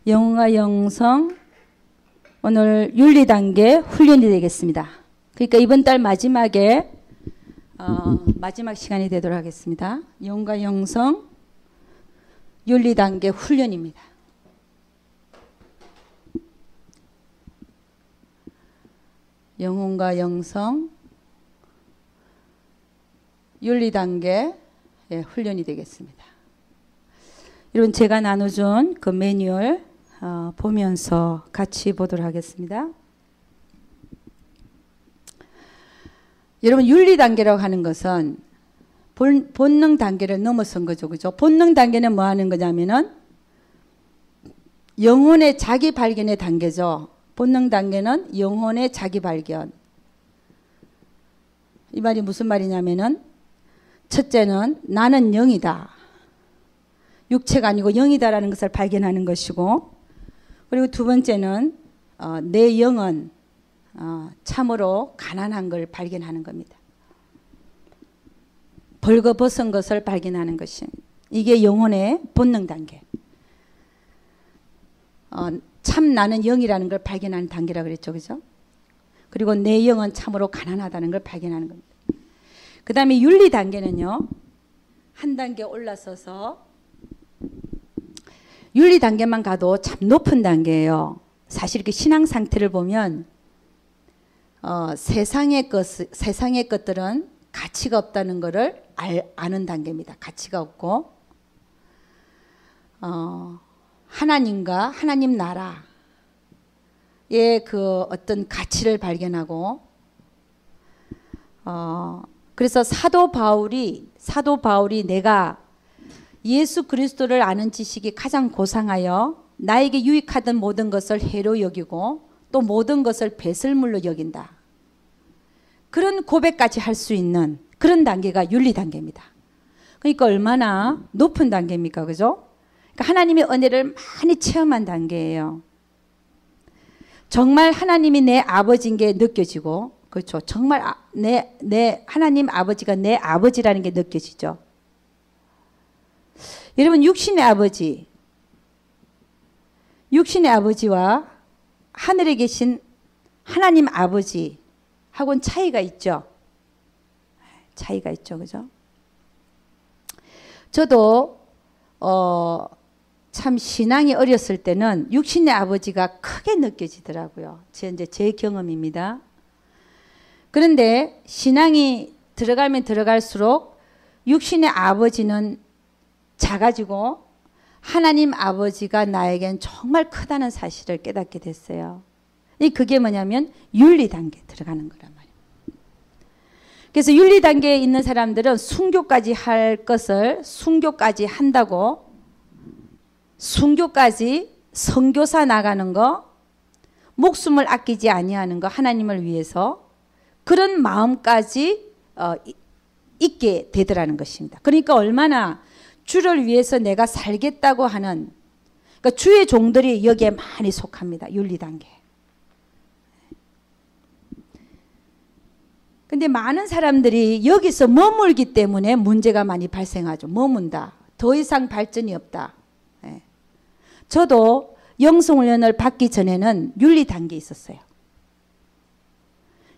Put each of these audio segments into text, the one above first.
영혼과 영성 오늘 윤리 단계 훈련이 되겠습니다. 그러니까 이번 달 마지막에 마지막 시간이 되도록 하겠습니다. 영혼과 영성 윤리 단계 훈련입니다. 영혼과 영성 윤리 단계 훈련이 되겠습니다. 여러분 제가 나눠준 그 매뉴얼 보면서 같이 보도록 하겠습니다. 여러분 윤리 단계라고 하는 것은 본능 단계를 넘어선 거죠. 그죠? 본능 단계는 뭐 하는 거냐면은 영혼의 자기 발견의 단계죠. 본능 단계는 영혼의 자기 발견. 이 말이 무슨 말이냐면은 첫째는 나는 영이다. 육체가 아니고 영이다라는 것을 발견하는 것이고, 그리고 두 번째는 내 영은 참으로 가난한 걸 발견하는 겁니다. 벌거벗은 것을 발견하는 것이 이게 영혼의 본능 단계. 참 나는 영이라는 걸 발견하는 단계라고 그랬죠. 그죠? 그리고 내 영은 참으로 가난하다는 걸 발견하는 겁니다. 그 다음에 윤리 단계는요. 한 단계 올라서서 윤리 단계만 가도 참 높은 단계예요. 사실 이렇게 신앙 상태를 보면 세상의 것들은 가치가 없다는 것을 아는 단계입니다. 가치가 없고 하나님과 하나님 나라의 그 어떤 가치를 발견하고 그래서 사도 바울이 내가 예수 그리스도를 아는 지식이 가장 고상하여 나에게 유익하던 모든 것을 해로 여기고 또 모든 것을 배설물로 여긴다. 그런 고백까지 할 수 있는 그런 단계가 윤리 단계입니다. 그러니까 얼마나 높은 단계입니까? 그죠? 그러니까 하나님의 은혜를 많이 체험한 단계예요. 정말 하나님이 내 아버지인 게 느껴지고, 그렇죠. 정말 내 하나님 아버지가 내 아버지라는 게 느껴지죠. 여러분 육신의 아버지와 하늘에 계신 하나님 아버지하고는 차이가 있죠. 차이가 있죠. 그죠? 저도 참 신앙이 어렸을 때는 육신의 아버지가 크게 느껴지더라고요. 제 경험입니다. 그런데 신앙이 들어가면 들어갈수록 육신의 아버지는 작아지고 하나님 아버지가 나에겐 정말 크다는 사실을 깨닫게 됐어요. 그게 뭐냐면 윤리 단계에 들어가는 거란 말이에요. 그래서 윤리 단계에 있는 사람들은 순교까지 할 것을 순교까지 한다고, 순교까지 선교사 나가는 거, 목숨을 아끼지 아니하는 거, 하나님을 위해서 그런 마음까지 있게 되더라는 것입니다. 그러니까 얼마나 주를 위해서 내가 살겠다고 하는, 그러니까 주의 종들이 여기에 많이 속합니다. 윤리 단계. 근데 많은 사람들이 여기서 머물기 때문에 문제가 많이 발생하죠. 머문다. 더 이상 발전이 없다. 저도 영성훈련을 받기 전에는 윤리 단계에 있었어요.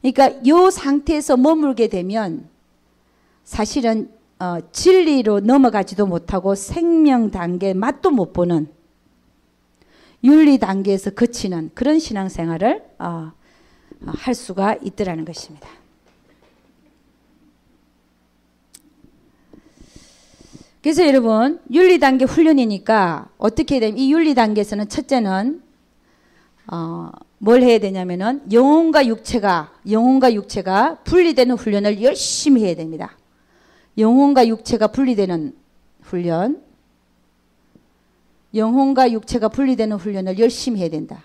그러니까 이 상태에서 머물게 되면 사실은 진리로 넘어가지도 못하고 생명 단계 맛도 못 보는 윤리 단계에서 그치는 그런 신앙생활을 할 수가 있더라는 것입니다. 그래서 여러분 윤리 단계 훈련이니까 어떻게 되면 이 윤리 단계에서는 첫째는 뭘 해야 되냐면은 영혼과 육체가 분리되는 훈련을 열심히 해야 됩니다. 영혼과 육체가 분리되는 훈련, 영혼과 육체가 분리되는 훈련을 열심히 해야 된다.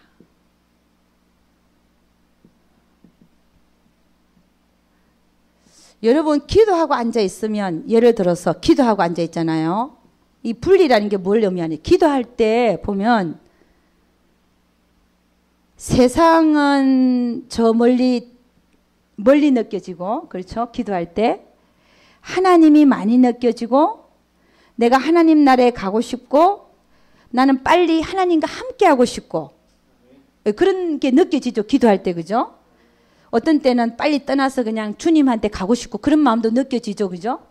여러분 기도하고 앉아 있으면, 예를 들어서 기도하고 앉아 있잖아요. 이 분리라는 게 뭘 의미하냐? 기도할 때 보면 세상은 저 멀리 느껴지고, 그렇죠? 기도할 때 하나님이 많이 느껴지고, 내가 하나님 나라에 가고 싶고, 나는 빨리 하나님과 함께하고 싶고 그런 게 느껴지죠. 기도할 때 그죠? 어떤 때는 빨리 떠나서 그냥 주님한테 가고 싶고 그런 마음도 느껴지죠. 그죠?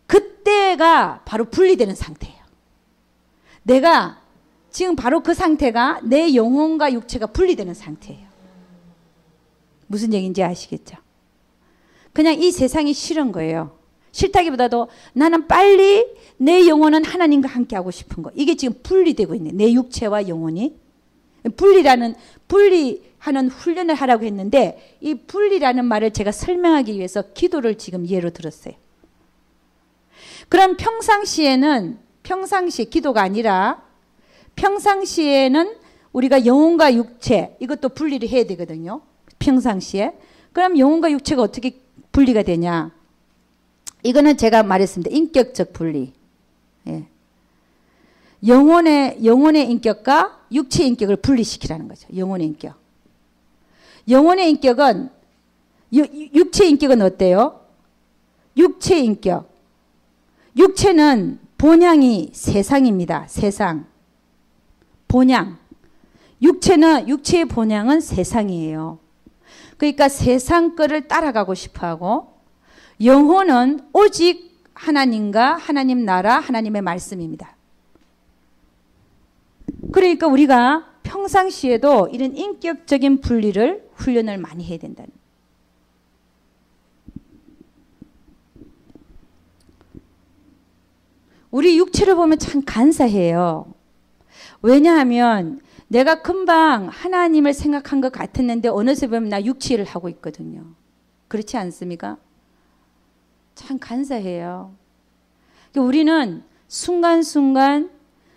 그때가 바로 분리되는 상태예요. 내가 지금 바로 그 상태가 내 영혼과 육체가 분리되는 상태예요. 무슨 얘기인지 아시겠죠? 그냥 이 세상이 싫은 거예요. 싫다기보다도 나는 빨리 내 영혼은 하나님과 함께 하고 싶은 거. 이게 지금 분리되고 있네. 내 육체와 영혼이. 분리하는 훈련을 하라고 했는데 이 분리라는 말을 제가 설명하기 위해서 기도를 지금 예로 들었어요. 그럼 평상시에 기도가 아니라 평상시에는 우리가 영혼과 육체 이것도 분리를 해야 되거든요. 평상시에. 그럼 영혼과 육체가 어떻게 분리가 되냐? 이거는 제가 말했습니다. 인격적 분리. 예. 영혼의 인격과 육체의 인격을 분리시키라는 거죠. 영혼의 인격. 영혼의 인격은 육체의 인격은 어때요? 육체의 인격. 육체는 본향이 세상입니다. 세상. 본향. 육체의 본향은 세상이에요. 그러니까 세상 거를 따라가고 싶어하고 영혼은 오직 하나님과 하나님 나라, 하나님의 말씀입니다. 그러니까 우리가 평상시에도 이런 인격적인 분리를 훈련을 많이 해야 된다는 거예요. 우리 육체를 보면 참 간사해요. 왜냐하면 내가 금방 하나님을 생각한 것 같았는데 어느새 보면 나 육체를 하고 있거든요. 그렇지 않습니까? 참 간사해요. 우리는 순간순간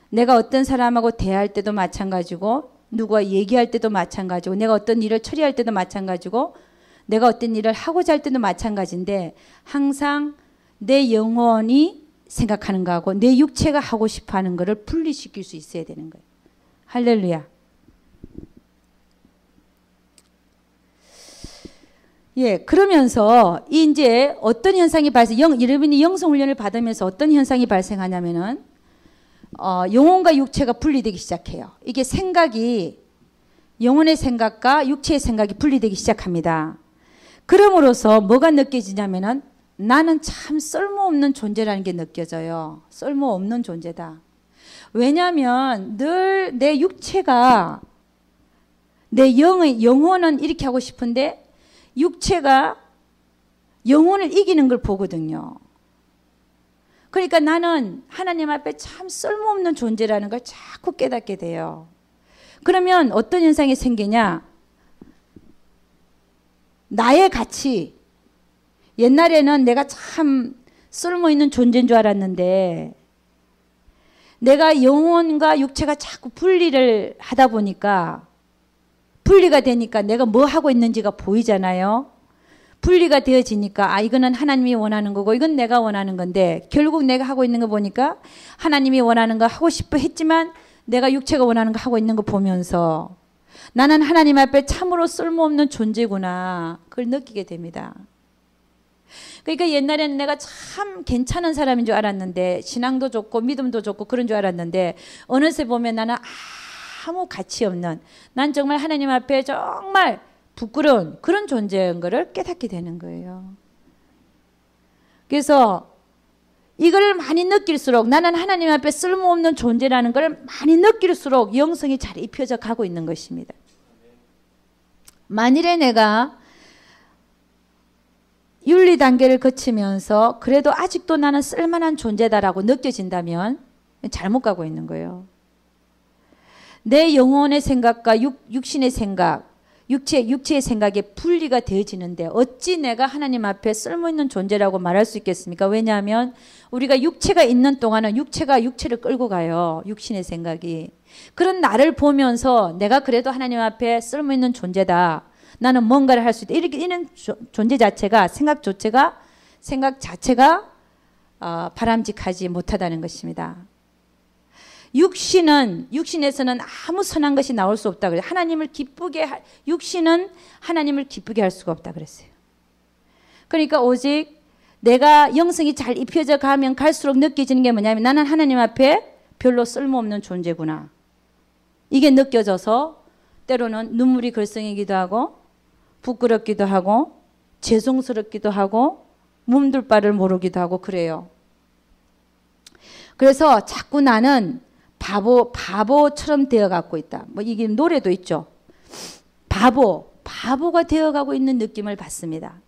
내가 어떤 사람하고 대할 때도 마찬가지고 누구와 얘기할 때도 마찬가지고 내가 어떤 일을 처리할 때도 마찬가지고 내가 어떤 일을 하고자 할 때도 마찬가지인데 항상 내 영혼이 생각하는 거하고 내 육체가 하고 싶어하는 거를 분리시킬 수 있어야 되는 거예요. 할렐루야. 예, 그러면서 이제 어떤 현상이 여러분이 영성훈련을 받으면서 어떤 현상이 발생하냐면은 영혼과 육체가 분리되기 시작해요. 이게 생각이 영혼의 생각과 육체의 생각이 분리되기 시작합니다. 그럼으로써 뭐가 느껴지냐면은 나는 참 쓸모없는 존재라는 게 느껴져요. 쓸모없는 존재다. 왜냐하면 늘 내 육체가 내 영혼은 이렇게 하고 싶은데 육체가 영혼을 이기는 걸 보거든요. 그러니까 나는 하나님 앞에 참 쓸모없는 존재라는 걸 자꾸 깨닫게 돼요. 그러면 어떤 현상이 생기냐? 나의 가치. 옛날에는 내가 참 쓸모있는 존재인 줄 알았는데 내가 영혼과 육체가 자꾸 분리를 하다 보니까 분리가 되니까 내가 뭐 하고 있는지가 보이잖아요. 분리가 되어지니까 이거는 하나님이 원하는 거고 이건 내가 원하는 건데 결국 내가 하고 있는 거 보니까 하나님이 원하는 거 하고 싶어 했지만 내가 육체가 원하는 거 하고 있는 거 보면서 나는 하나님 앞에 참으로 쓸모없는 존재구나. 그걸 느끼게 됩니다. 그러니까 옛날에는 내가 참 괜찮은 사람인 줄 알았는데 신앙도 좋고 믿음도 좋고 그런 줄 알았는데 어느새 보면 나는 아무 가치 없는 난 정말 하나님 앞에 정말 부끄러운 그런 존재인 것을 깨닫게 되는 거예요. 그래서 이걸 많이 느낄수록 나는 하나님 앞에 쓸모없는 존재라는 걸 많이 느낄수록 영성이 잘 입혀져 가고 있는 것입니다. 만일에 내가 윤리 단계를 거치면서 그래도 아직도 나는 쓸만한 존재다라고 느껴진다면 잘못 가고 있는 거예요. 내 영혼의 생각과 육신의 생각, 육체의 생각에 분리가 되어지는데 어찌 내가 하나님 앞에 쓸모있는 존재라고 말할 수 있겠습니까? 왜냐하면 우리가 육체가 있는 동안은 육체가 육체를 끌고 가요. 육신의 생각이. 그런 나를 보면서 내가 그래도 하나님 앞에 쓸모있는 존재다. 나는 뭔가를 할 수 있다. 이렇게 이런 존재 자체가 생각 자체가 바람직하지 못하다는 것입니다. 육신에서는 아무 선한 것이 나올 수 없다 그래요. 육신은 하나님을 기쁘게 할 수가 없다 그랬어요. 그러니까 오직 내가 영성이 잘 입혀져 가면 갈수록 느껴지는 게 뭐냐면 나는 하나님 앞에 별로 쓸모없는 존재구나. 이게 느껴져서 때로는 눈물이 글썽이기도 하고 부끄럽기도 하고 죄송스럽기도 하고 몸둘 바를 모르기도 하고 그래요. 그래서 자꾸 나는 바보처럼 되어가고 있다. 뭐 이게 노래도 있죠. 바보가 되어가고 있는 느낌을 받습니다.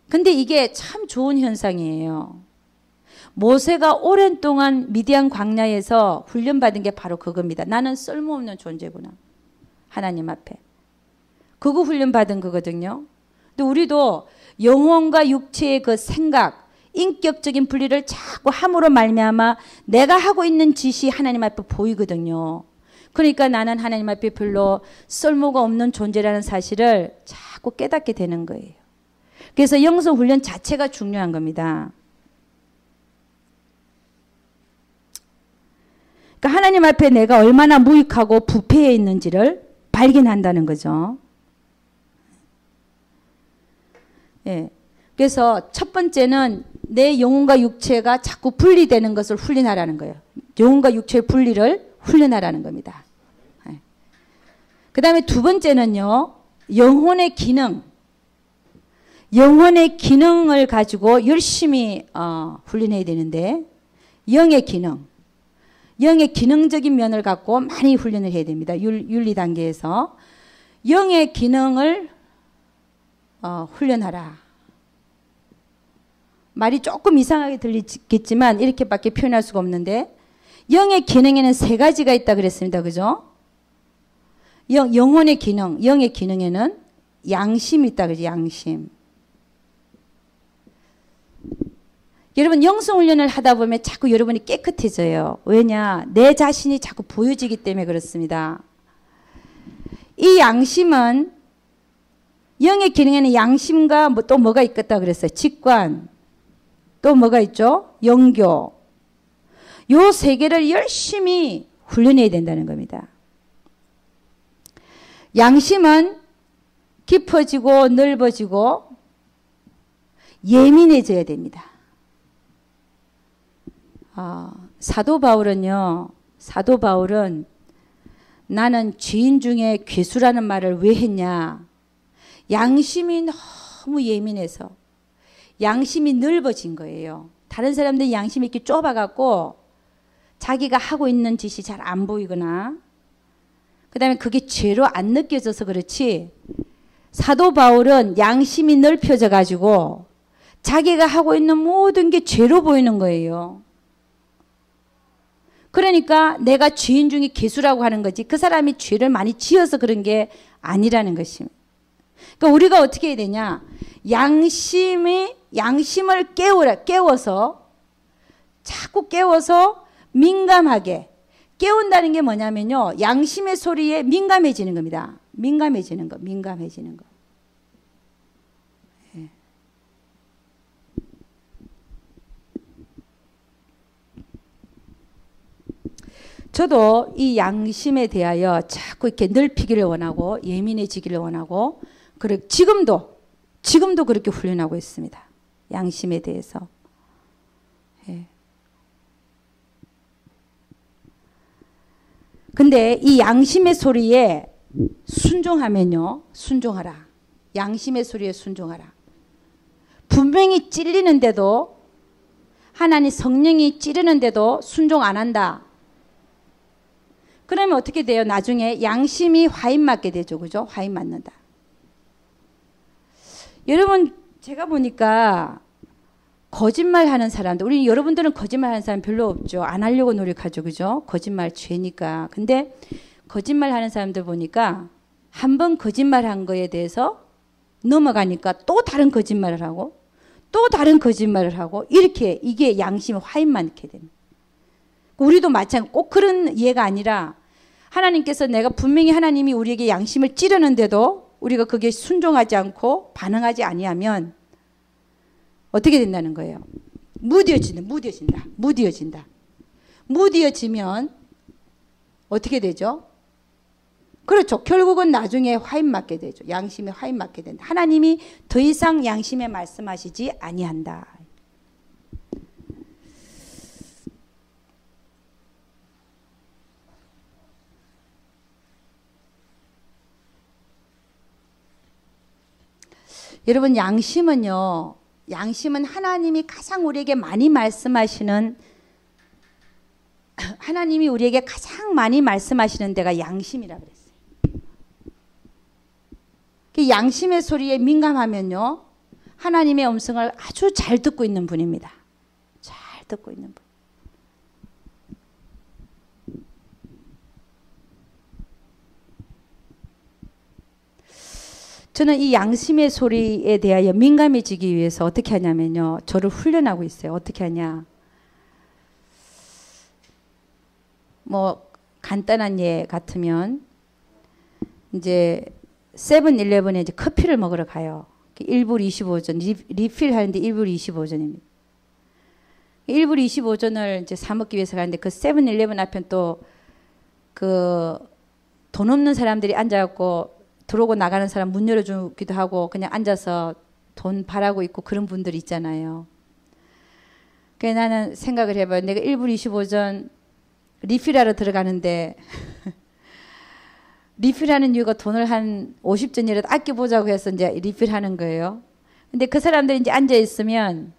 근데 이게 참 좋은 현상이에요. 모세가 오랜 동안 미디안 광야에서 훈련받은 게 바로 그겁니다. 나는 쓸모없는 존재구나. 하나님 앞에. 그거 훈련받은 거거든요. 근데 우리도 영혼과 육체의 그 생각, 인격적인 분리를 자꾸 함으로 말미암아 내가 하고 있는 짓이 하나님 앞에 보이거든요. 그러니까 나는 하나님 앞에 별로 쓸모가 없는 존재라는 사실을 자꾸 깨닫게 되는 거예요. 그래서 영성 훈련 자체가 중요한 겁니다. 그러니까 하나님 앞에 내가 얼마나 무익하고 부패해 있는지를 발견한다는 거죠. 예. 그래서 첫 번째는 내 영혼과 육체가 자꾸 분리되는 것을 훈련하라는 거예요. 영혼과 육체의 분리를 훈련하라는 겁니다. 예. 그 다음에 두 번째는요. 영혼의 기능을 가지고 열심히 훈련해야 되는데 영의 기능적인 면을 갖고 많이 훈련을 해야 됩니다. 윤리 단계에서 영의 기능을 훈련하라. 말이 조금 이상하게 들리겠지만 이렇게밖에 표현할 수가 없는데 영의 기능에는 세 가지가 있다 그랬습니다. 그죠? 영혼의 기능, 영의 기능에는 양심이 있다 그러죠. 양심. 여러분 영성훈련을 하다 보면 자꾸 여러분이 깨끗해져요. 왜냐? 내 자신이 자꾸 보여지기 때문에 그렇습니다. 이 양심은 영의 기능에는 양심과 또 뭐가 있겠다 그랬어요. 직관. 또 뭐가 있죠? 영교. 요 세 개를 열심히 훈련해야 된다는 겁니다. 양심은 깊어지고 넓어지고 예민해져야 됩니다. 사도 바울은 나는 죄인 중에 괴수라는 말을 왜 했냐? 양심이 너무 예민해서 양심이 넓어진 거예요. 다른 사람들이 양심이 이렇게 좁아갖고 자기가 하고 있는 짓이 잘 안 보이거나 그 다음에 그게 죄로 안 느껴져서 그렇지 사도 바울은 양심이 넓혀져 가지고 자기가 하고 있는 모든 게 죄로 보이는 거예요. 그러니까 내가 죄인 중에 괴수라고 하는 거지 그 사람이 죄를 많이 지어서 그런 게 아니라는 것입니다. 그러니까 우리가 어떻게 해야 되냐? 양심을 깨워서 자꾸 깨워서 민감하게 깨운다는 게 뭐냐면요. 양심의 소리에 민감해지는 겁니다. 민감해지는 거. 예. 저도 이 양심에 대하여 자꾸 이렇게 넓히기를 원하고 예민해지기를 원하고 지금도 그렇게 훈련하고 있습니다. 양심에 대해서. 예. 근데 이 양심의 소리에 순종하라. 양심의 소리에 순종하라. 분명히 찔리는데도 하나님 성령이 찌르는데도 순종 안 한다. 그러면 어떻게 돼요? 나중에 양심이 화인 맞게 되죠. 그죠? 화인 맞는다. 여러분 제가 보니까 거짓말하는 사람들, 여러분들은 거짓말하는 사람 별로 없죠. 안 하려고 노력하죠, 그죠? 거짓말 죄니까. 근데 거짓말하는 사람들 보니까 한 번 거짓말한 거에 대해서 넘어가니까 또 다른 거짓말을 하고 또 다른 거짓말을 하고 이렇게 이게 양심이 화인 많게 됩니다. 우리도 마찬가지. 꼭 그런 예가 아니라 하나님께서 내가 분명히 하나님이 우리에게 양심을 찌르는데도 우리가 그게 순종하지 않고 반응하지 아니하면 어떻게 된다는 거예요? 무뎌지면 어떻게 되죠? 그렇죠. 결국은 나중에 화인 맞게 되죠. 양심에 화인 맞게 된다. 하나님이 더 이상 양심에 말씀하시지 아니한다. 여러분 양심은요. 양심은 하나님이 가장 우리에게 많이 말씀하시는 하나님이 우리에게 가장 많이 말씀하시는 데가 양심이라 그랬어요. 그 양심의 소리에 민감하면요. 하나님의 음성을 아주 잘 듣고 있는 분입니다. 잘 듣고 있는 분. 저는 이 양심의 소리에 대하여 민감해지기 위해서 어떻게 하냐면요. 저를 훈련하고 있어요. 어떻게 하냐. 뭐 간단한 예 같으면 이제 세븐일레븐에 이제 커피를 먹으러 가요. 1불 25전 리필 하는데 1불 25전입니다. 1불 25전을 이제 사 먹기 위해서 가는데 그 세븐일레븐 앞엔 또 그 돈 없는 사람들이 앉아갖고 들어오고 나가는 사람 문 열어주기도 하고 그냥 앉아서 돈 바라고 있고 그런 분들 있잖아요. 그래서 나는 생각을 해봐요. 내가 1불 25전 리필하러 들어가는데 리필하는 이유가 돈을 한 50전이라도 아껴보자고 해서 이제 리필하는 거예요. 근데 그 사람들이 이제 앉아있으면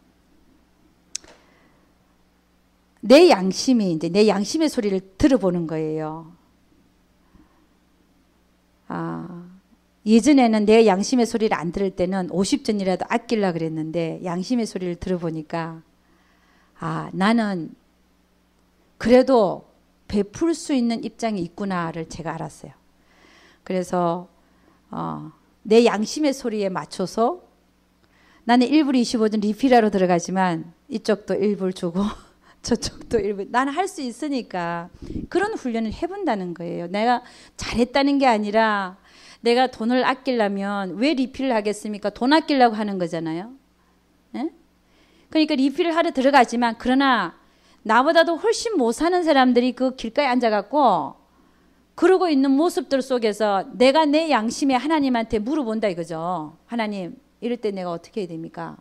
내 양심이 이제 내 양심의 소리를 들어보는 거예요. 예전에는 내 양심의 소리를 안 들을 때는 50전이라도 아끼려고 그랬는데 양심의 소리를 들어보니까 나는 그래도 베풀 수 있는 입장이 있구나를 제가 알았어요. 그래서 내 양심의 소리에 맞춰서 나는 1불 25전 리필하러 들어가지만 이쪽도 1불 주고 저쪽도 1불 나는 할 수 있으니까 그런 훈련을 해본다는 거예요. 내가 잘했다는 게 아니라 내가 돈을 아끼려면 왜 리필을 하겠습니까? 돈 아끼려고 하는 거잖아요. 예? 그러니까 리필을 하러 들어가지만 그러나 나보다도 훨씬 못 사는 사람들이 그 길가에 앉아갖고 그러고 있는 모습들 속에서 내가 내 양심에 하나님한테 물어본다 이거죠. 하나님 이럴 때 내가 어떻게 해야 됩니까?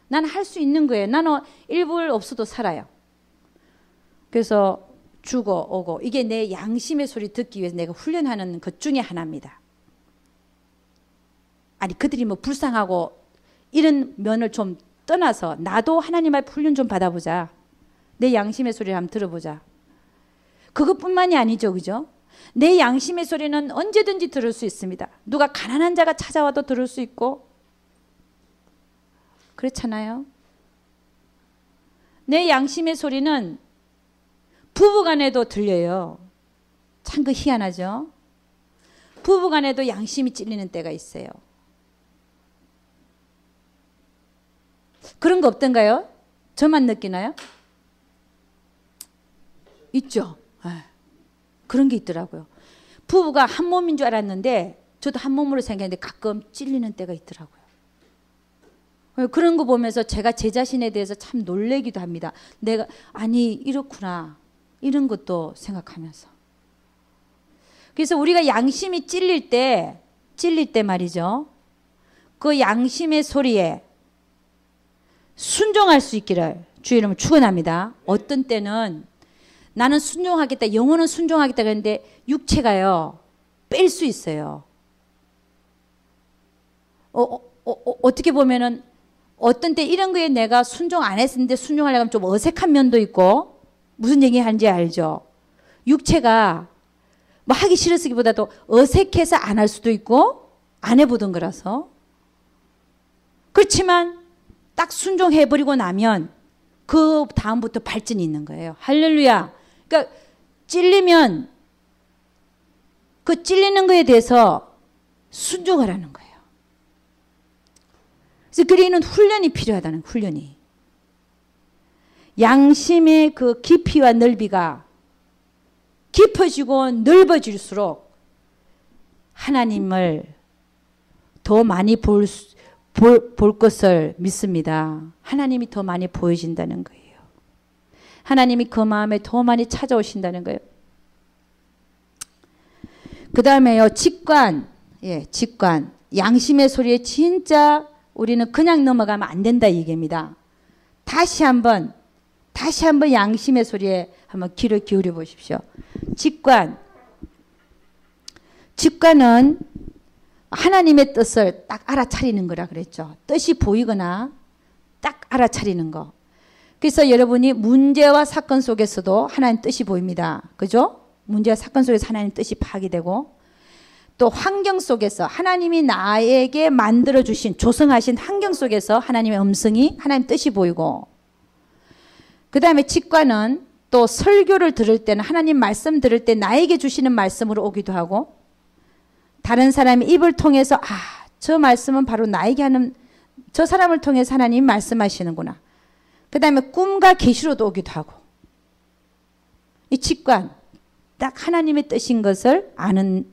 나는 할 수 있는 거예요. 나는 1불 없어도 살아요. 그래서 주고 오고 이게 내 양심의 소리 듣기 위해서 내가 훈련하는 것 중에 하나입니다. 아니 그들이 뭐 불쌍하고 이런 면을 좀 떠나서 나도 하나님 앞에 훈련 좀 받아보자. 내 양심의 소리를 한번 들어보자. 그것뿐만이 아니죠. 그죠? 내 양심의 소리는 언제든지 들을 수 있습니다. 누가 가난한 자가 찾아와도 들을 수 있고 그렇잖아요. 내 양심의 소리는 부부간에도 들려요. 참 그 희한하죠. 부부간에도 양심이 찔리는 때가 있어요. 그런 거 없던가요? 저만 느끼나요? 있죠. 그런 게 있더라고요. 부부가 한 몸인 줄 알았는데 저도 한 몸으로 생각했는데 가끔 찔리는 때가 있더라고요. 그런 거 보면서 제가 제 자신에 대해서 참 놀래기도 합니다. 내가 아니 이렇구나 이런 것도 생각하면서. 그래서 우리가 양심이 찔릴 때 말이죠. 그 양심의 소리에 순종할 수 있기를 주의 이름으로 축원합니다. 어떤 때는 나는 순종하겠다, 영혼은 순종하겠다 그랬는데 육체가요 뺄 수 있어요. 어떻게 보면은 어떤 때 이런 거에 내가 순종 안 했는데 순종하려고 하면 좀 어색한 면도 있고 무슨 얘기 하는지 알죠? 육체가 뭐 하기 싫었기보다도 어색해서 안 할 수도 있고 안 해보던 거라서. 그렇지만 딱 순종해버리고 나면 그 다음부터 발전이 있는 거예요. 할렐루야. 그러니까 찔리면 그 찔리는 거에 대해서 순종을 하는 거예요. 그래서 그리는 훈련이 필요하다는 훈련이. 양심의 그 깊이와 넓이가 깊어지고 넓어질수록 하나님을 더 많이 볼 것을 믿습니다. 하나님이 더 많이 보여진다는 거예요. 하나님이 그 마음에 더 많이 찾아오신다는 거예요. 그 다음에요. 직관. 직관. 양심의 소리에 진짜 우리는 그냥 넘어가면 안 된다 이 얘기입니다. 다시 한번 양심의 소리에 한번 귀를 기울여 보십시오. 직관은 하나님의 뜻을 딱 알아차리는 거라 그랬죠. 뜻이 보이거나 딱 알아차리는 거. 그래서 여러분이 문제와 사건 속에서도 하나님 뜻이 보입니다. 그죠? 문제와 사건 속에서 하나님 뜻이 파악이 되고, 또 환경 속에서 하나님이 나에게 만들어주신 조성하신 환경 속에서 하나님의 음성이 하나님 뜻이 보이고, 그 다음에 직관은 또 설교를 들을 때는 하나님 말씀 들을 때 나에게 주시는 말씀으로 오기도 하고, 다른 사람의 입을 통해서 저 말씀은 바로 나에게 하는, 저 사람을 통해서 하나님이 말씀하시는구나. 그 다음에 꿈과 계시로도 오기도 하고, 이 직관, 딱 하나님의 뜻인 것을 아는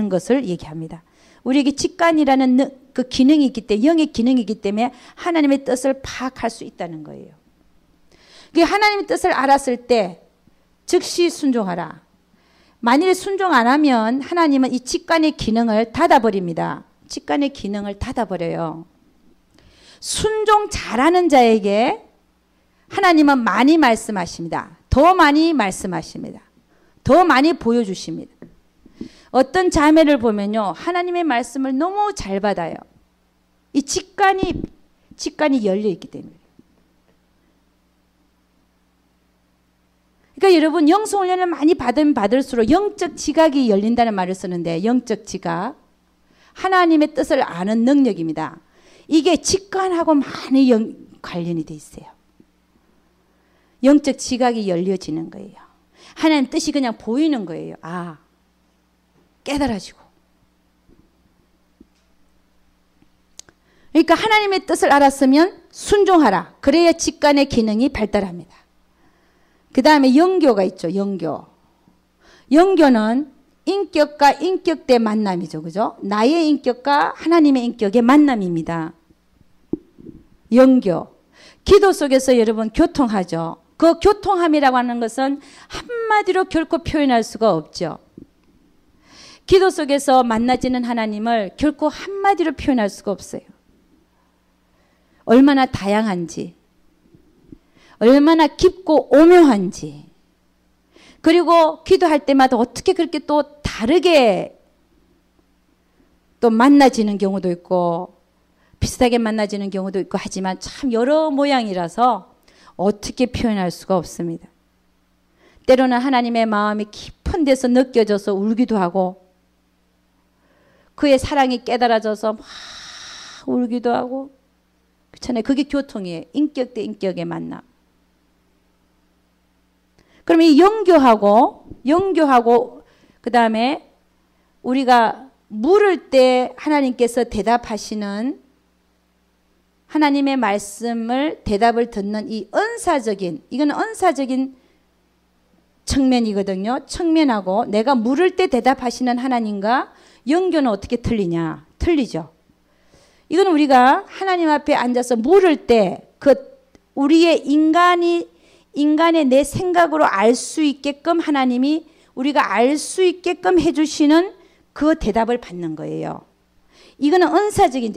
것을 얘기합니다. 우리에게 직관이라는 그 기능이 있기 때문에, 영의 기능이 있기 때문에 하나님의 뜻을 파악할 수 있다는 거예요. 하나님의 뜻을 알았을 때 즉시 순종하라. 만일 순종 안 하면 하나님은 이 직관의 기능을 닫아버립니다. 직관의 기능을 닫아버려요. 순종 잘하는 자에게 하나님은 많이 말씀하십니다. 더 많이 말씀하십니다. 더 많이 보여주십니다. 어떤 자매를 보면요, 하나님의 말씀을 너무 잘 받아요. 이 직관이 열려 있기 때문에. 그러니까 여러분, 영성훈련을 많이 받으면 받을수록 영적 지각이 열린다는 말을 쓰는데, 영적 지각, 하나님의 뜻을 아는 능력입니다. 이게 직관하고 많이 관련이 돼 있어요. 영적 지각이 열려지는 거예요. 하나님 뜻이 그냥 보이는 거예요. 깨달아지고. 그러니까 하나님의 뜻을 알았으면 순종하라. 그래야 직관의 기능이 발달합니다. 그 다음에 영교가 있죠. 영교는 인격과 인격대 만남이죠. 그죠? 나의 인격과 하나님의 인격의 만남입니다. 영교. 기도 속에서 여러분 교통하죠. 그 교통함이라고 하는 것은 한마디로 결코 표현할 수가 없죠. 기도 속에서 만나지는 하나님을 결코 한마디로 표현할 수가 없어요. 얼마나 다양한지, 얼마나 깊고 오묘한지, 그리고 기도할 때마다 어떻게 그렇게 또 다르게 또 만나지는 경우도 있고 비슷하게 만나지는 경우도 있고 하지만 참 여러 모양이라서 어떻게 표현할 수가 없습니다. 때로는 하나님의 마음이 깊은 데서 느껴져서 울기도 하고, 그의 사랑이 깨달아져서 막 울기도 하고, 그렇잖아요. 그게 교통이에요. 인격 대 인격의 만남. 그러면 이 영교하고 그 다음에 우리가 물을 때 하나님께서 대답하시는, 하나님의 말씀을 대답을 듣는 이 이건 은사적인 측면이거든요. 측면하고 내가 물을 때 대답하시는 하나님과 영교는 어떻게 틀리냐? 틀리죠. 이건 우리가 하나님 앞에 앉아서 물을 때 우리의 인간의 내 생각으로 알 수 있게끔 하나님이 우리가 알 수 있게끔 해주시는 그 대답을 받는 거예요. 이거는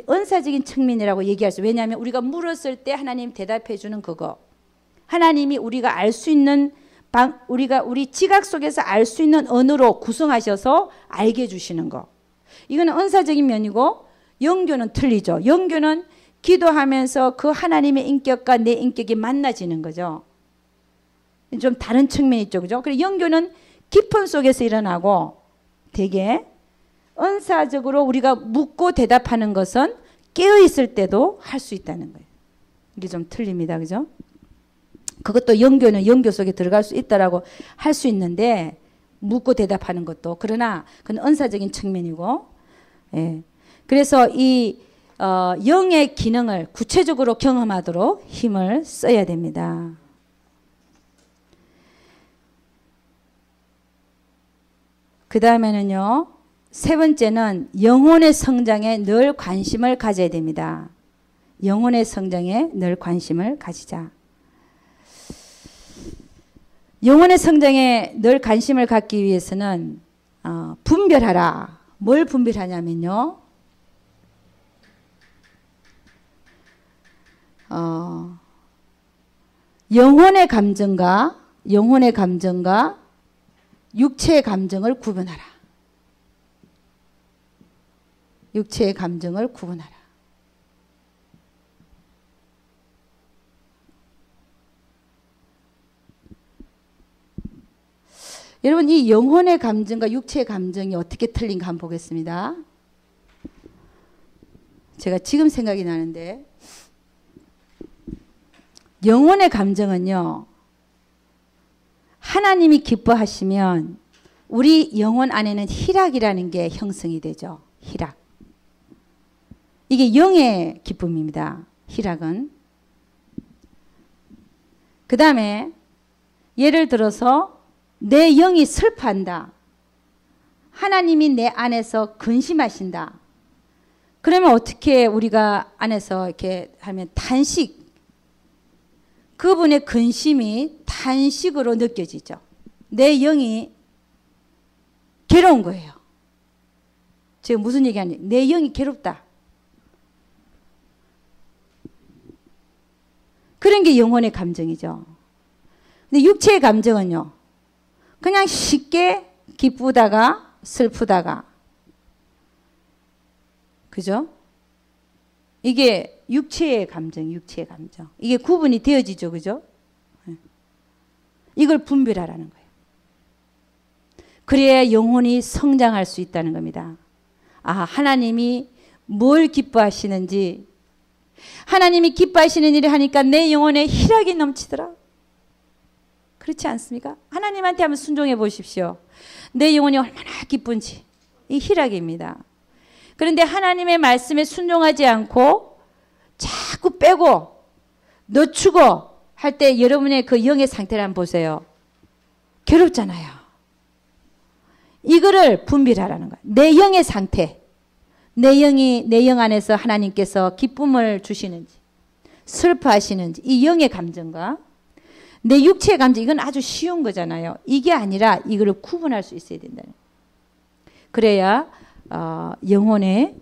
은사적인 측면이라고 얘기할 수. 왜냐하면 우리가 물었을 때 하나님 대답해 주는 그거. 하나님이 우리가 알 수 있는 우리 지각 속에서 알 수 있는 언어로 구성하셔서 알게 해주시는 거. 이거는 은사적인 면이고, 영교는 틀리죠. 영교는 기도하면서 그 하나님의 인격과 내 인격이 만나지는 거죠. 좀 다른 측면이 있죠. 그죠? 그리고 영교는 깊은 속에서 일어나고, 되게 은사적으로 우리가 묻고 대답하는 것은 깨어있을 때도 할 수 있다는 거예요. 이게 좀 틀립니다. 그죠? 그것도 영교는 영교 속에 들어갈 수 있다라고 할 수 있는데, 묻고 대답하는 것도. 그러나 그건 은사적인 측면이고, 예. 그래서 이 영의 기능을 구체적으로 경험하도록 힘을 써야 됩니다. 그 다음에는요, 세 번째는 영혼의 성장에 늘 관심을 가져야 됩니다. 영혼의 성장에 늘 관심을 가지자. 영혼의 성장에 늘 관심을 갖기 위해서는 분별하라. 뭘 분별하냐면요, 영혼의 감정과 육체의 감정을 구분하라. 육체의 감정을 구분하라. 여러분, 이 영혼의 감정과 육체의 감정이 어떻게 틀린가 한번 보겠습니다. 제가 지금 생각이 나는데, 영혼의 감정은요, 하나님이 기뻐하시면 우리 영혼 안에는 희락이라는 게 형성이 되죠. 희락. 이게 영의 기쁨입니다. 희락은. 그 다음에 예를 들어서 내 영이 슬퍼한다. 하나님이 내 안에서 근심하신다. 그러면 어떻게 우리가 안에서 이렇게 하면 탄식, 그분의 근심이 탄식으로 느껴지죠. 내 영이 괴로운 거예요. 지금 무슨 얘기하냐? 내 영이 괴롭다. 그런 게 영혼의 감정이죠. 근데 육체의 감정은요, 그냥 쉽게 기쁘다가 슬프다가, 그죠? 이게 육체의 감정, 육체의 감정. 이게 구분이 되어지죠, 그죠? 이걸 분별하라는 거예요. 그래야 영혼이 성장할 수 있다는 겁니다. 아, 하나님이 뭘 기뻐하시는지, 하나님이 기뻐하시는 일을 하니까 내 영혼에 희락이 넘치더라. 그렇지 않습니까? 하나님한테 한번 순종해 보십시오. 내 영혼이 얼마나 기쁜지. 이 희락입니다. 그런데 하나님의 말씀에 순종하지 않고 자꾸 빼고 늦추고 할 때 여러분의 그 영의 상태를 한번 보세요. 괴롭잖아요. 이거를 분별하라는 거예요. 내 영의 상태. 내 영 안에서 하나님께서 기쁨을 주시는지, 슬퍼하시는지, 이 영의 감정과 내 육체의 감정, 이건 아주 쉬운 거잖아요. 이게 아니라 이거를 구분할 수 있어야 된다는 거예요. 그래야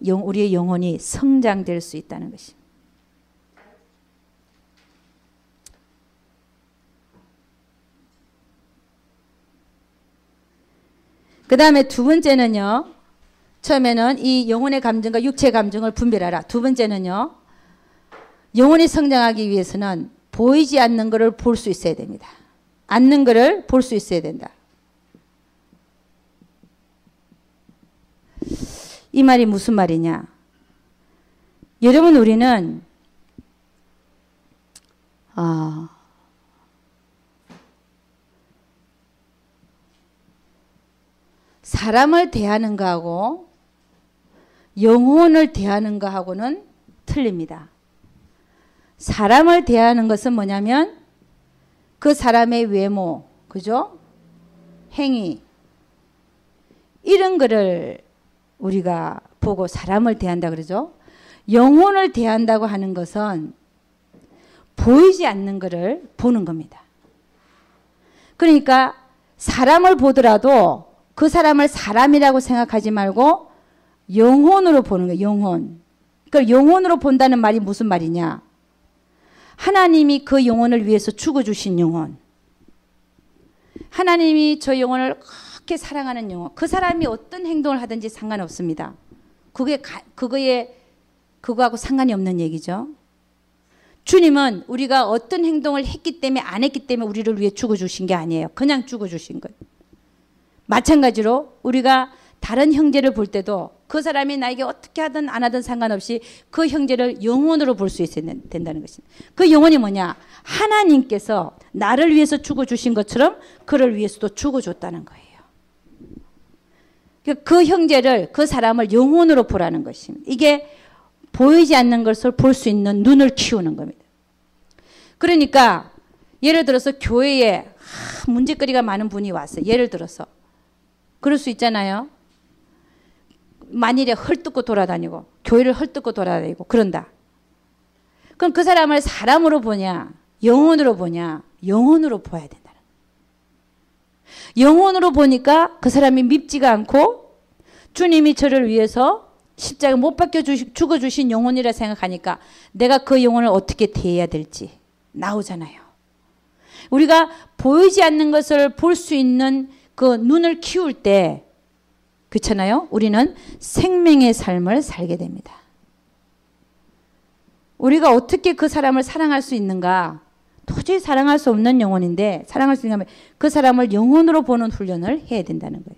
우리의 영혼이 성장될 수 있다는 것입니다. 그 다음에 두 번째는요, 처음에는 이 영혼의 감정과 육체의 감정을 분별하라. 두 번째는요, 영혼이 성장하기 위해서는 보이지 않는 것을 볼 수 있어야 됩니다. 않는 것을 볼 수 있어야 된다. 이 말이 무슨 말이냐? 여러분, 우리는 사람을 대하는 거하고 영혼을 대하는 거하고는 틀립니다. 사람을 대하는 것은 뭐냐면 그 사람의 외모, 그죠? 행위, 이런 거를 우리가 보고 사람을 대한다 그러죠. 영혼을 대한다고 하는 것은 보이지 않는 것을 보는 겁니다. 그러니까 사람을 보더라도 그 사람을 사람이라고 생각하지 말고 영혼으로 보는 거예요. 영혼. 그러니까 영혼으로 본다는 말이 무슨 말이냐? 하나님이 그 영혼을 위해서 죽어주신 영혼. 하나님이 저 영혼을 그렇게 사랑하는 영혼. 그 사람이 어떤 행동을 하든지 상관없습니다. 그거하고 상관이 없는 얘기죠. 주님은 우리가 어떤 행동을 했기 때문에 안 했기 때문에 우리를 위해 죽어주신 게 아니에요. 그냥 죽어주신 거예요. 마찬가지로 우리가 다른 형제를 볼 때도 그 사람이 나에게 어떻게 하든 안 하든 상관없이 그 형제를 영혼으로 볼 수 있어야 된다는 것입니다. 그 영혼이 뭐냐? 하나님께서 나를 위해서 죽어주신 것처럼 그를 위해서도 죽어줬다는 거예요. 그 형제를, 그 사람을 영혼으로 보라는 것입니다. 이게 보이지 않는 것을 볼 수 있는 눈을 키우는 겁니다. 그러니까 예를 들어서 교회에 문제거리가 많은 분이 왔어요. 예를 들어서 그럴 수 있잖아요. 만일에 헐뜯고 돌아다니고 교회를 헐뜯고 돌아다니고 그런다. 그럼 그 사람을 사람으로 보냐 영혼으로 보냐? 영혼으로 봐야 된다는 거예요. 영혼으로 보니까 그 사람이 밉지가 않고 주님이 저를 위해서 십자가 못 박혀 죽어주신 영혼이라 생각하니까 내가 그 영혼을 어떻게 대해야 될지 나오잖아요. 우리가 보이지 않는 것을 볼 수 있는 그 눈을 키울 때, 그렇잖아요. 우리는 생명의 삶을 살게 됩니다. 우리가 어떻게 그 사람을 사랑할 수 있는가? 도저히 사랑할 수 없는 영혼인데 사랑할 수 있는가 하면 그 사람을 영혼으로 보는 훈련을 해야 된다는 거예요.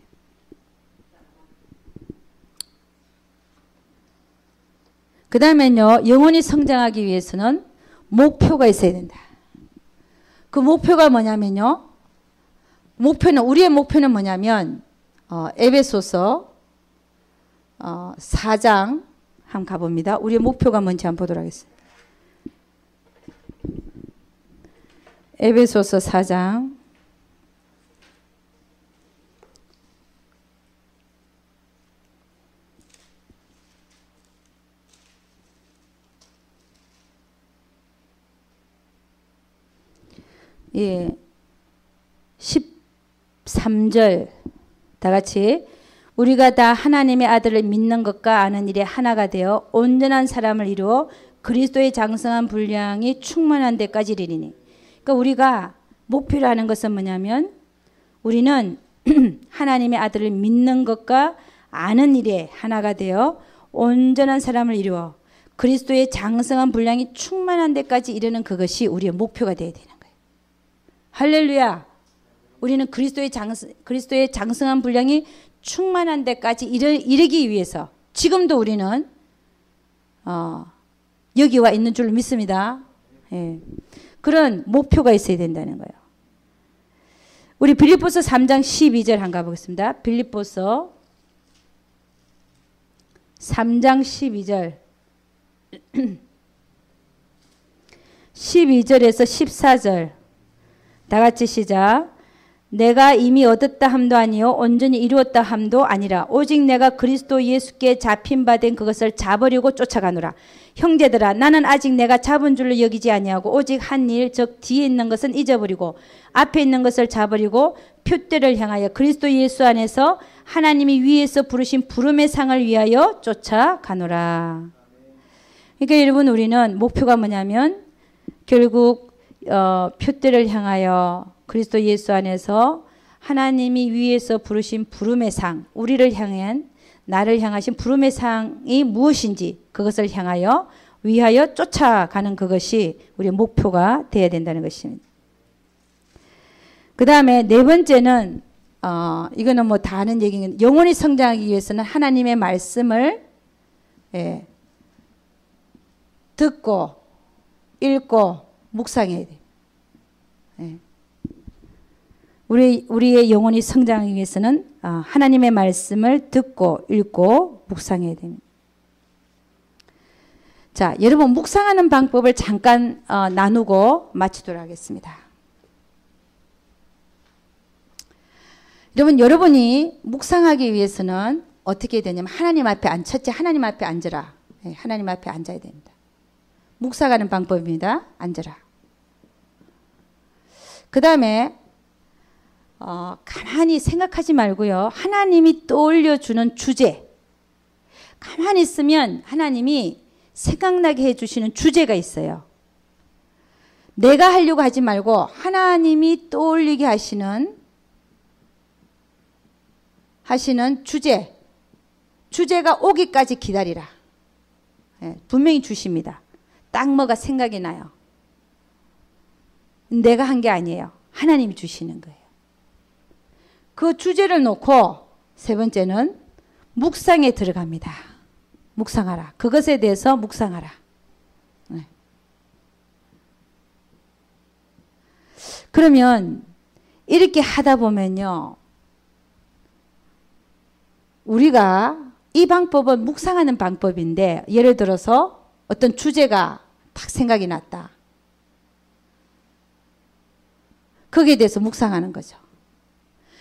그 다음에는요. 영혼이 성장하기 위해서는 목표가 있어야 된다. 그 목표가 뭐냐면요. 우리의 목표는 뭐냐면 에베소서 4장 한번 가봅니다. 우리의 목표가 뭔지 한번 보도록 하겠습니다. 에베소서 4장 예, 13절 다 같이 우리가 다 하나님의 아들을 믿는 것과 아는 일에 하나가 되어 온전한 사람을 이루어 그리스도의 장성한 분량이 충만한 데까지 이르리니. 그러니까 우리가 목표로 하는 것은 뭐냐면 우리는 하나님의 아들을 믿는 것과 아는 일에 하나가 되어 온전한 사람을 이루어 그리스도의 장성한 분량이 충만한 데까지 이르는 그것이 우리의 목표가 되어야 되는 거예요. 할렐루야. 우리는 그리스도의 장성한 분량이 충만한 데까지 이르기 위해서 지금도 우리는 여기 와 있는 줄 믿습니다. 예. 그런 목표가 있어야 된다는 거예요. 우리 빌립보서 3장 12절 한번 가보겠습니다. 빌립보서 3장 12절 12절에서 14절 다 같이 시작. 내가 이미 얻었다 함도 아니요 온전히 이루었다 함도 아니라 오직 내가 그리스도 예수께 잡힌 바 된 그것을 잡으려고 쫓아가노라. 형제들아 나는 아직 내가 잡은 줄로 여기지 아니하고 오직 한 일 즉 뒤에 있는 것은 잊어버리고 앞에 있는 것을 잡으려고 표대를 향하여 그리스도 예수 안에서 하나님이 위에서 부르신 부름의 상을 위하여 쫓아가노라. 그러니까 여러분 우리는 목표가 뭐냐면 결국 표대를 향하여 그리스도 예수 안에서 하나님이 위에서 부르신 부름의 상, 우리를 향한 나를 향하신 부름의 상이 무엇인지 그것을 향하여 위하여 쫓아가는 그것이 우리의 목표가 되어야 된다는 것입니다. 그 다음에 네 번째는 이거는 뭐 다 아는 얘기인데 영혼이 성장하기 위해서는 하나님의 말씀을 듣고 읽고 묵상해야 돼요. 우리의 영혼이 성장하기 위해서는 하나님의 말씀을 듣고 읽고 묵상해야 됩니다. 자, 여러분 묵상하는 방법을 잠깐 나누고 마치도록 하겠습니다. 여러분이 묵상하기 위해서는 어떻게 되냐면 하나님 앞에 첫째 하나님 앞에 앉으라. 하나님 앞에 앉아야 됩니다. 묵상하는 방법입니다. 앉으라. 그 다음에 가만히 생각하지 말고요. 하나님이 떠올려주는 주제. 가만히 있으면 하나님이 생각나게 해주시는 주제가 있어요. 내가 하려고 하지 말고 하나님이 떠올리게 하시는 주제. 주제가 오기까지 기다리라. 분명히 주십니다. 딱 뭐가 생각이 나요. 내가 한 게 아니에요. 하나님이 주시는 거예요. 그 주제를 놓고 세 번째는 묵상에 들어갑니다. 묵상하라. 그것에 대해서 묵상하라. 그러면 이렇게 하다 보면요. 우리가 이 방법은 묵상하는 방법인데 예를 들어서 어떤 주제가 딱 생각이 났다. 거기에 대해서 묵상하는 거죠.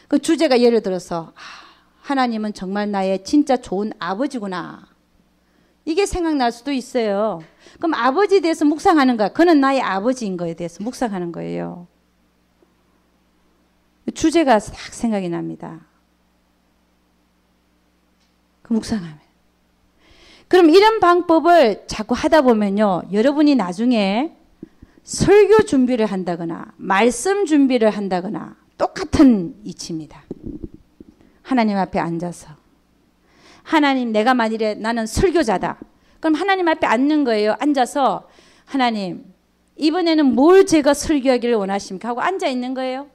그 주제가 예를 들어서 하나님은 정말 나의 진짜 좋은 아버지구나. 이게 생각날 수도 있어요. 그럼 아버지에 대해서 묵상하는 거야. 그는 나의 아버지인 거에 대해서 묵상하는 거예요. 주제가 딱 생각이 납니다. 그 묵상하면. 그럼 이런 방법을 자꾸 하다 보면요. 여러분이 나중에 설교 준비를 한다거나 말씀 준비를 한다거나 똑같은 이치입니다. 하나님 앞에 앉아서 하나님, 내가 만일에 나는 설교자다. 그럼 하나님 앞에 앉는 거예요. 앉아서 하나님, 이번에는 뭘 제가 설교하기를 원하십니까? 하고 앉아 있는 거예요.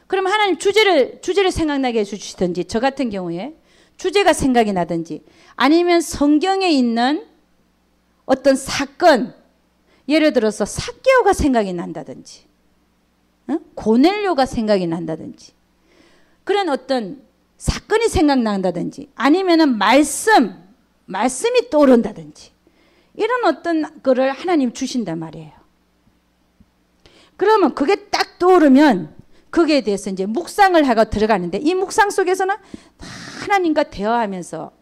그럼 하나님 주제를 생각나게 해주시든지, 저 같은 경우에 주제가 생각이 나든지, 아니면 성경에 있는 어떤 사건, 예를 들어서 삭개오가 생각이 난다든지, 고넬료가 생각이 난다든지, 그런 어떤 사건이 생각난다든지, 아니면은 말씀이 떠오른다든지, 이런 어떤 거를 하나님 주신단 말이에요. 그러면 그게 딱 떠오르면 거기에 대해서 이제 묵상을 하고 들어가는데, 이 묵상 속에서는 하나님과 대화하면서,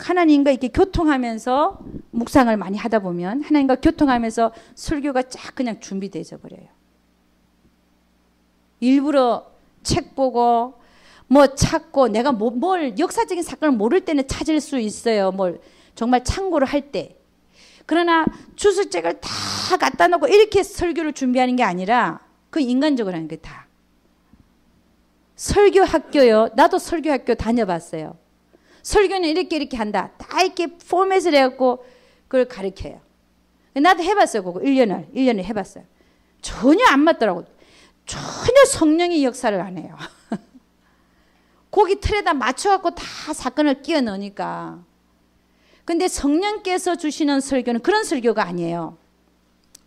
하나님과 이렇게 교통하면서 묵상을 많이 하다 보면 하나님과 교통하면서 설교가 쫙 그냥 준비되어 버려요. 일부러 책 보고 뭐 찾고, 내가 뭘 역사적인 사건을 모를 때는 찾을 수 있어요. 뭘 정말 참고를 할 때. 그러나 주석책을 다 갖다 놓고 이렇게 설교를 준비하는 게 아니라, 그 인간적으로 하는 게 다. 설교학교요. 나도 설교학교 다녀봤어요. 설교는 이렇게 한다. 다 이렇게 포맷을 해갖고 그걸 가르쳐요. 나도 해봤어요. 그거 1년을 해봤어요. 전혀 안 맞더라고. 전혀 성령의 역사를 안 해요. 거기 틀에다 맞춰갖고 다 사건을 끼워 넣으니까. 근데 성령께서 주시는 설교는 그런 설교가 아니에요.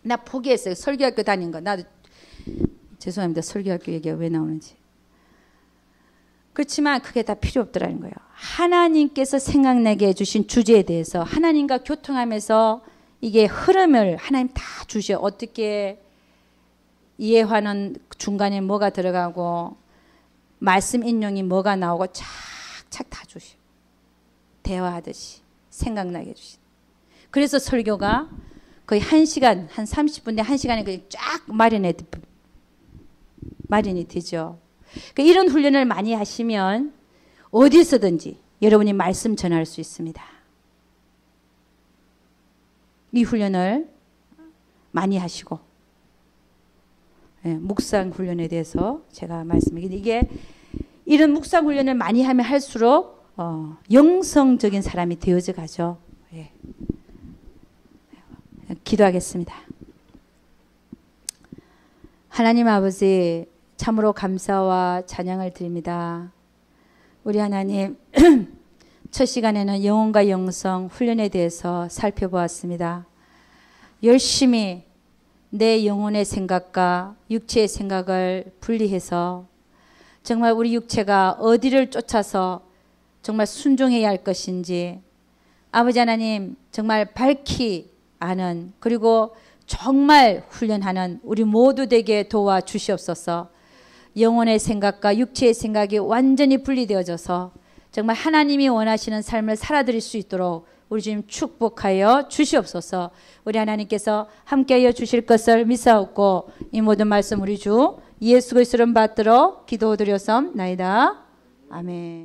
나 포기했어요. 설교학교 다닌 거. 나도 죄송합니다. 설교학교 얘기가 왜 나오는지. 그렇지만 그게 다 필요 없더라는 거예요. 하나님께서 생각나게 해주신 주제에 대해서 하나님과 교통하면서 이게 흐름을 하나님 다 주셔. 어떻게 이해하는 중간에 뭐가 들어가고 말씀 인용이 뭐가 나오고 착착 다 주셔. 대화하듯이 생각나게 해주신. 그래서 설교가 거의 1시간, 한 30분에 1시간에 쫙 마련이 되죠. 그러니까 이런 훈련을 많이 하시면 어디서든지 여러분이 말씀 전할 수 있습니다. 이 훈련을 많이 하시고, 묵상 훈련에 대해서 제가 말씀드리겠습니다. 이게 이런 묵상 훈련을 많이 하면 할수록 영성적인 사람이 되어져 가죠. 예. 기도하겠습니다. 하나님 아버지, 참으로 감사와 찬양을 드립니다. 우리 하나님, 첫 시간에는 영혼과 영성 훈련에 대해서 살펴보았습니다. 열심히 내 영혼의 생각과 육체의 생각을 분리해서 정말 우리 육체가 어디를 쫓아서 정말 순종해야 할 것인지, 아버지 하나님 정말 밝히 아는, 그리고 정말 훈련하는 우리 모두 되게 도와주시옵소서. 영혼의 생각과 육체의 생각이 완전히 분리되어져서 정말 하나님이 원하시는 삶을 살아드릴 수 있도록 우리 주님 축복하여 주시옵소서. 우리 하나님께서 함께하여 주실 것을 믿사옵고, 이 모든 말씀 우리 주 예수 그리스도를 받들어 기도드렸사옵나이다. 아멘.